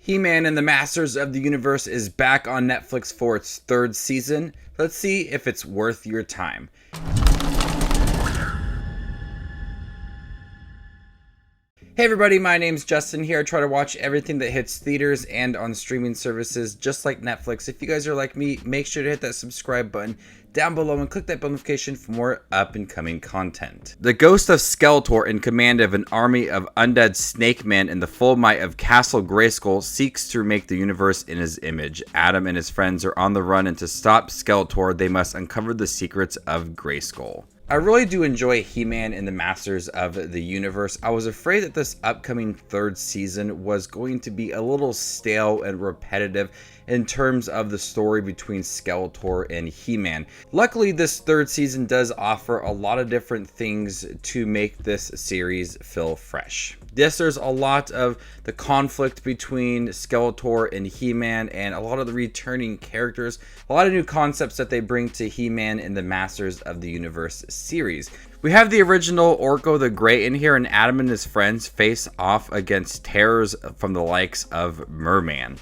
He-Man and the Masters of the Universe is back on Netflix for its third season. Let's see if it's worth your time. Hey everybody, my name's Justin here. I try to watch everything that hits theaters and on streaming services just like Netflix. If you guys are like me, make sure to hit that subscribe button down below and click that bell notification for more up and coming content. The ghost of Skeletor, in command of an army of undead snake men in the full might of Castle Grayskull, seeks to remake the universe in his image. Adam and his friends are on the run, and to stop Skeletor, they must uncover the secrets of Grayskull. I really do enjoy He-Man and the Masters of the Universe. I was afraid that this upcoming third season was going to be a little stale and repetitive in terms of the story between Skeletor and He-Man. Luckily, this third season does offer a lot of different things to make this series feel fresh. Yes, there's a lot of the conflict between Skeletor and He-Man and a lot of the returning characters, a lot of new concepts that they bring to He-Man and the Masters of the Universe series. We have the original Orko the Great in here, and Adam and his friends face off against terrors from the likes of Mer-Man.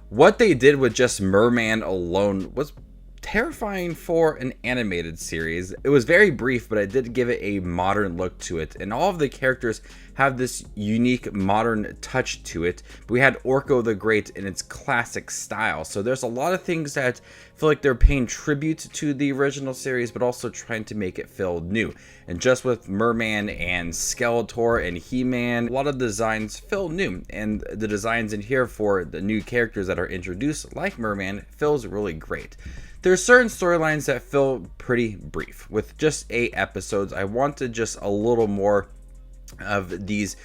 What they did with just Mer-Man alone was terrifying for an animated series. It was very brief, but I did give it a modern look to it, and all of the characters have this unique modern touch to it. But we had Orko the Great in its classic style, so there's a lot of things that feel like they're paying tribute to the original series, but also trying to make it feel new. And just with Mer-Man and Skeletor and He-Man, a lot of designs feel new, and the designs in here for the new characters that are introduced, like Mer-Man, feels really great. There's certain storylines that feel pretty brief. With just 8 episodes, I wanted just a little more of these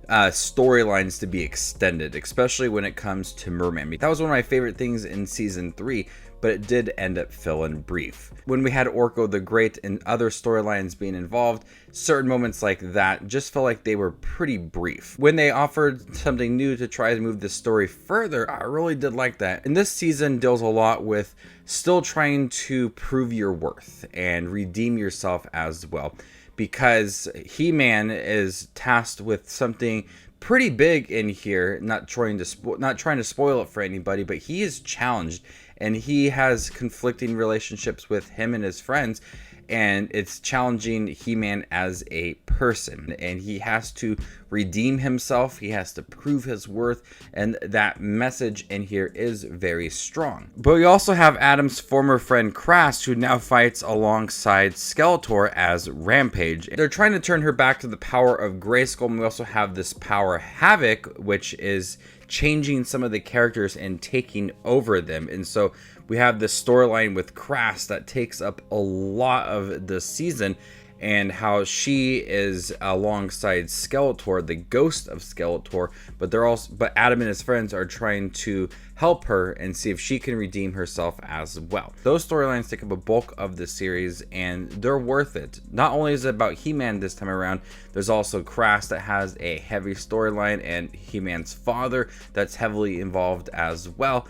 storylines to be extended, especially when it comes to Mer-Man. That was one of my favorite things in season 3, but it did end up feeling brief. When we had Orko the Great and other storylines being involved, certain moments like that just felt like they were pretty brief. When they offered something new to try to move the story further, I really did like that. And this season deals a lot with still trying to prove your worth and redeem yourself as well, because He-Man is tasked with something pretty big in here. Not trying to spoil it for anybody, but he is challenged, and he has conflicting relationships with him and his friends, and it's challenging He-Man as a person, and he has to redeem himself. He has to prove his worth, and that message in here is very strong. But we also have Adam's former friend Krass, who now fights alongside Skeletor as Rampage. They're trying to turn her back to the power of Grayskull, and we also have this Power of Havoc, which is changing some of the characters and taking over them. And so we have this storyline with Krass that takes up a lot of the season, and how she is alongside Skeletor, the ghost of Skeletor, but Adam and his friends are trying to help her and see if she can redeem herself as well. Those storylines take up a bulk of the series, and they're worth it. Not only is it about He-Man this time around, there's also Krass that has a heavy storyline, and He-Man's father that's heavily involved as well.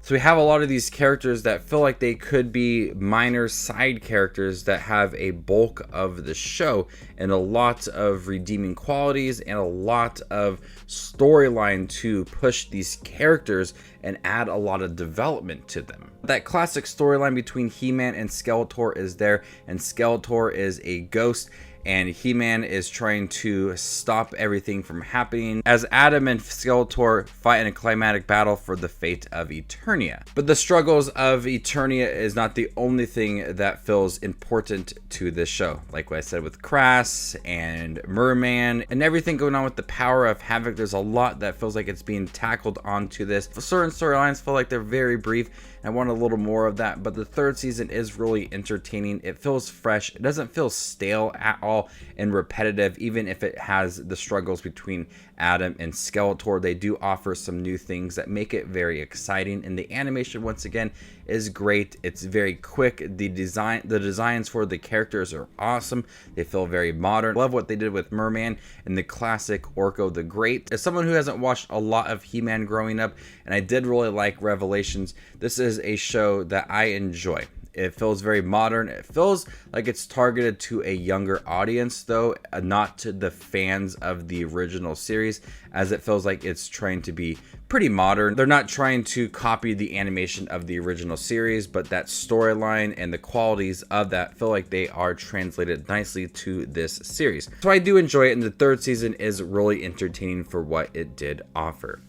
So we have a lot of these characters that feel like they could be minor side characters that have a bulk of the show, and a lot of redeeming qualities and a lot of storyline to push these characters and add a lot of development to them. That classic storyline between He-Man and Skeletor is there, and Skeletor is a ghost, and He-Man is trying to stop everything from happening as Adam and Skeletor fight in a climactic battle for the fate of Eternia. But the struggles of Eternia is not the only thing that feels important to this show. Like what I said with Krass and Mer-Man and everything going on with the Power of Havoc, there's a lot that feels like it's being tackled onto this. Certain storylines feel like they're very brief, and I want a little more of that, but the third season is really entertaining. It feels fresh. It doesn't feel stale at all and repetitive, even if it has the struggles between Adam and Skeletor. They do offer some new things that make it very exciting, and the animation once again is great. It's very quick. The designs for the characters are awesome. They feel very modern. Love what they did with Mer-Man and the classic Orko the Great. As someone who hasn't watched a lot of He-Man growing up, and I did really like Revelations, this is a show that I enjoy. It feels very modern. It feels like it's targeted to a younger audience, though, not to the fans of the original series, as it feels like it's trying to be pretty modern. They're not trying to copy the animation of the original series, but that storyline and the qualities of that feel like they are translated nicely to this series. So I do enjoy it, and the third season is really entertaining for what it did offer.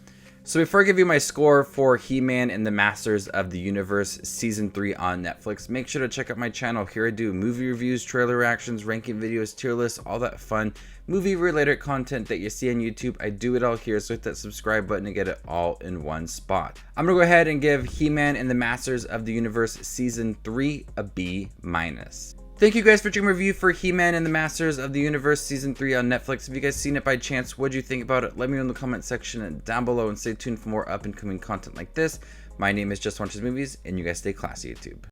So before I give you my score for He-Man and the Masters of the Universe Season 3 on Netflix, make sure to check out my channel. Here I do movie reviews, trailer reactions, ranking videos, tier lists, all that fun movie-related content that you see on YouTube. I do it all here, so hit that subscribe button to get it all in one spot. I'm going to go ahead and give He-Man and the Masters of the Universe Season 3 a B-. Thank you guys for checking my review for He-Man and the Masters of the Universe Season 3 on Netflix. Have you guys seen it by chance? What do you think about it? Let me know in the comment section down below, and stay tuned for more up and coming content like this. My name is Just Watches Movies, and you guys stay classy, YouTube.